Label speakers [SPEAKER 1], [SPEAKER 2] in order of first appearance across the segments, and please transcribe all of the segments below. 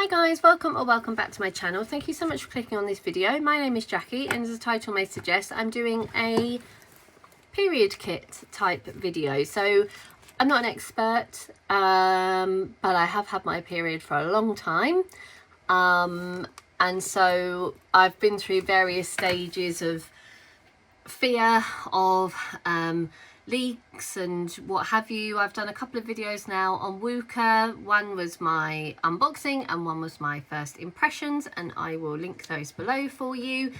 [SPEAKER 1] Hi guys, welcome back to my channel. Thank you so much for clicking on this video. My name is Jackie, and as the title may suggest, I'm doing a period kit type video. So I'm not an expert, but I have had my period for a long time, and so I've been through various stages of fear of leaks and what have you. I've done a couple of videos now on Wooka. One was my unboxing and one was my first impressions, and I will link those below for you.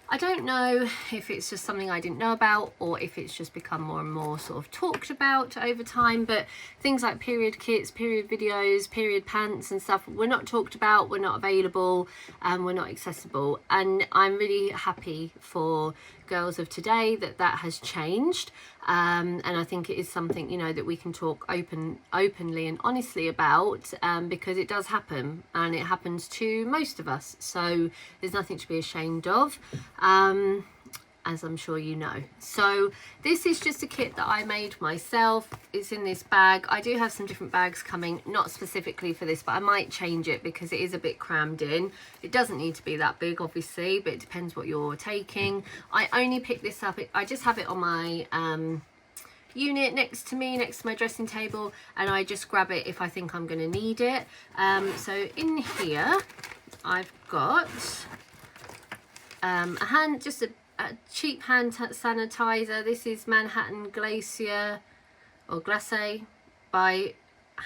[SPEAKER 1] I don't know if it's just something I didn't know about or if it's just become more and more sort of talked about over time, but things like period kits, period videos, period pants and stuff were not talked about, were not available, and were not accessible. And I'm really happy for girls of today that has changed, and I think it is something, you know, that we can talk openly and honestly about, because it does happen, and it happens to most of us, so there's nothing to be ashamed of, as I'm sure you know. So this is just a kit that I made myself. It's in this bag. I do have some different bags coming, not specifically for this, but I might change it because it is a bit crammed in. It doesn't need to be that big, obviously, but it depends what you're taking. I only picked this up, I just have it on my unit next to me, next to my dressing table, and I just grab it if I think I'm going to need it. So in here I've got just a cheap hand sanitizer. This is Manhattan Glacier or Glace by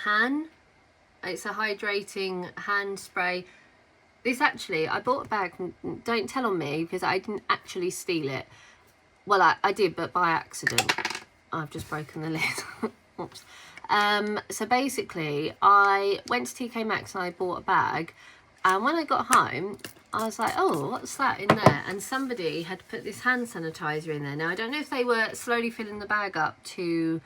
[SPEAKER 1] Han. It's a hydrating hand spray. This actually, I bought a bag, don't tell on me, because I didn't actually steal it. Well, I did, but by accident. I've just broken the lid. Oops. So basically, I went to TK Maxx and I bought a bag, and when I got home, I was like, oh, what's that in there? And somebody had put this hand sanitizer in there. Now, I don't know if they were slowly filling the bag up to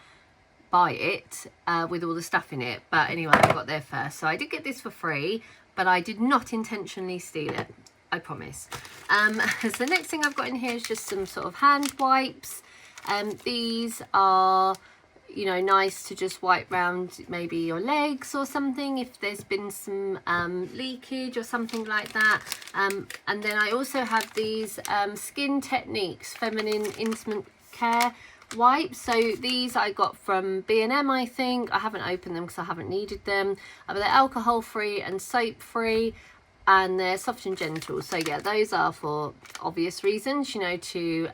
[SPEAKER 1] buy it with all the stuff in it, but anyway, I got there first. So I did get this for free, but I did not intentionally steal it, I promise. So the next thing I've got in here is just some sort of hand wipes. These are, you know, nice to just wipe round maybe your legs or something if there's been some leakage or something like that. And then I also have these Skin Techniques Feminine Intimate Care wipes. So these I got from B&M, I think. I haven't opened them because I haven't needed them, but they're alcohol free and soap free, and they're soft and gentle. So yeah, those are for obvious reasons, you know, to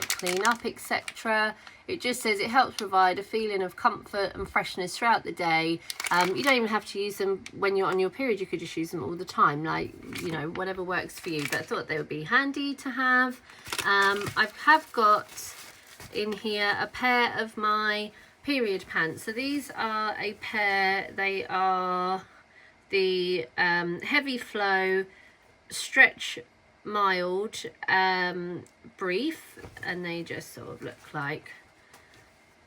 [SPEAKER 1] clean up, etc. It just says it helps provide a feeling of comfort and freshness throughout the day. You don't even have to use them when you're on your period. You could just use them all the time, like, you know, whatever works for you. But I thought they would be handy to have. I have got in here a pair of my period pants. So these are a pair. They are the Heavy Flow Stretch Mild brief, and they just sort of look like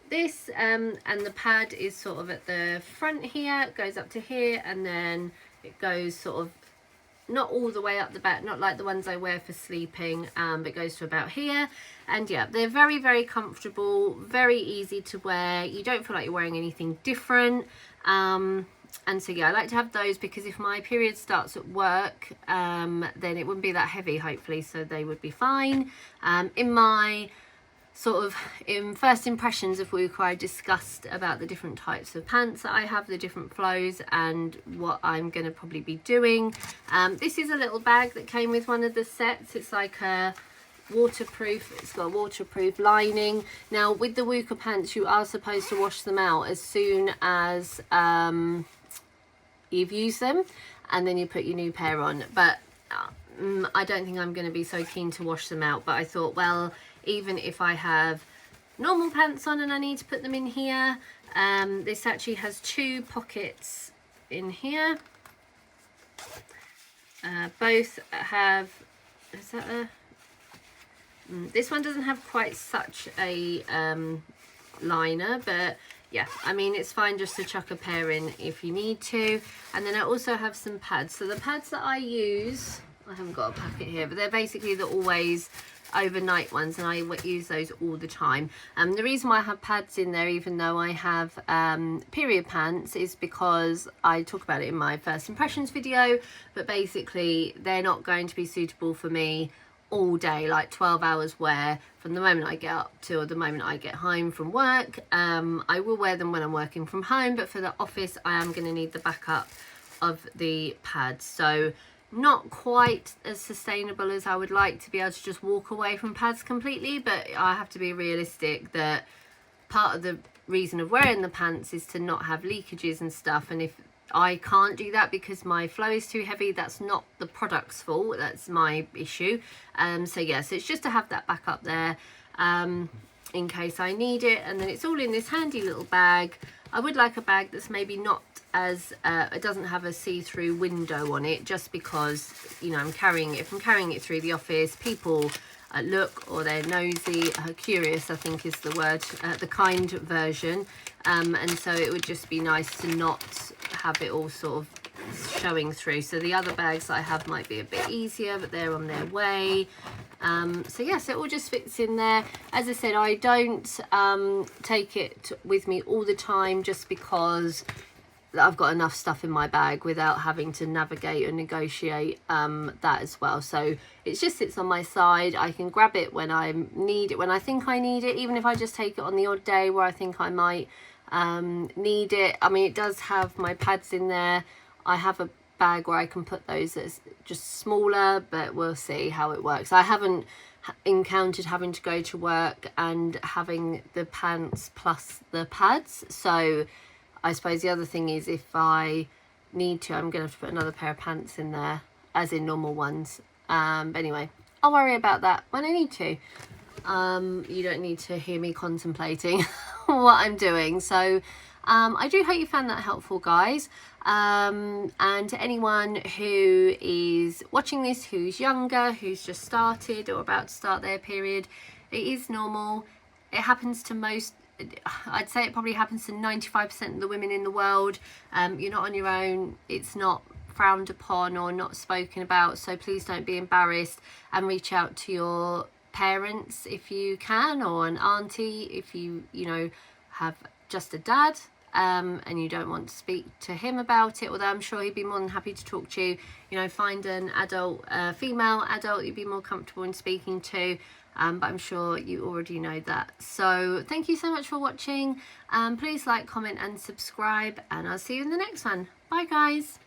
[SPEAKER 1] this, and the pad is sort of at the front here. It goes up to here, and then it goes sort of not all the way up the back, not like the ones I wear for sleeping, but it goes to about here. And yeah, they're very, very comfortable, very easy to wear. You don't feel like you're wearing anything different. And so yeah, I like to have those because if my period starts at work, then it wouldn't be that heavy, hopefully, so they would be fine. In my sort of first impressions of Wooka, I discussed about the different types of pants that I have, the different flows, and what I'm going to probably be doing. This is a little bag that came with one of the sets. It's like a waterproof, it's got a waterproof lining. Now with the Wooka pants, you are supposed to wash them out as soon as you've used them, and then you put your new pair on. But I don't think I'm going to be so keen to wash them out, but I thought, well, even if I have normal pants on and I need to put them in here, this actually has two pockets in here. Both have, is that a, this one doesn't have quite such a liner, but yeah, I mean, it's fine just to chuck a pair in if you need to. And then I also have some pads. So the pads that I use, I haven't got a packet here, but they're basically the Always overnight ones, and I use those all the time. The reason why I have pads in there even though I have period pants is because I talk about it in my first impressions video, but basically they're not going to be suitable for me all day, like 12 hours wear from the moment I get up till the moment I get home from work. I will wear them when I'm working from home, but for the office I am going to need the backup of the pads. So not quite as sustainable as I would like to be able to just walk away from pads completely, but I have to be realistic that part of the reason of wearing the pants is to not have leakages and stuff, and if I can't do that because my flow is too heavy, that's not the product's fault, that's my issue. So yes, it's just to have that back up there in case I need it. And then it's all in this handy little bag. I would like a bag that's maybe not as it doesn't have a see-through window on it, just because, you know, if I'm carrying it through the office, people look, or they're nosy, curious I think is the word, the kind version, and so it would just be nice to not have it all sort of showing through. So the other bags that I have might be a bit easier, but they're on their way. So yes, it all just fits in there. As I said, I don't take it with me all the time, just because I've got enough stuff in my bag without having to navigate and negotiate that as well. So it just sits on my side. I can grab it when I need it, when I think I need it, even if I just take it on the odd day where I think I might need it. I mean, it does have my pads in there. I have a bag where I can put those that's just smaller, but we'll see how it works. I haven't encountered having to go to work and having the pants plus the pads, so I suppose the other thing is if I need to, I'm going to have to put another pair of pants in there, as in normal ones. But anyway, I'll worry about that when I need to. You don't need to hear me contemplating what I'm doing. So I do hope you found that helpful, guys. And to anyone who is watching this, who's younger, who's just started or about to start their period, it is normal. It happens to most, I'd say it probably happens to 95% of the women in the world. You're not on your own. It's not frowned upon or not spoken about, so please don't be embarrassed, and reach out to your parents if you can, or an auntie if you know have just a dad and you don't want to speak to him about it, although I'm sure he'd be more than happy to talk to you. You know, find an adult, female adult you'd be more comfortable in speaking to. But I'm sure you already know that. So thank you so much for watching. Please like, comment and subscribe, and I'll see you in the next one. Bye guys.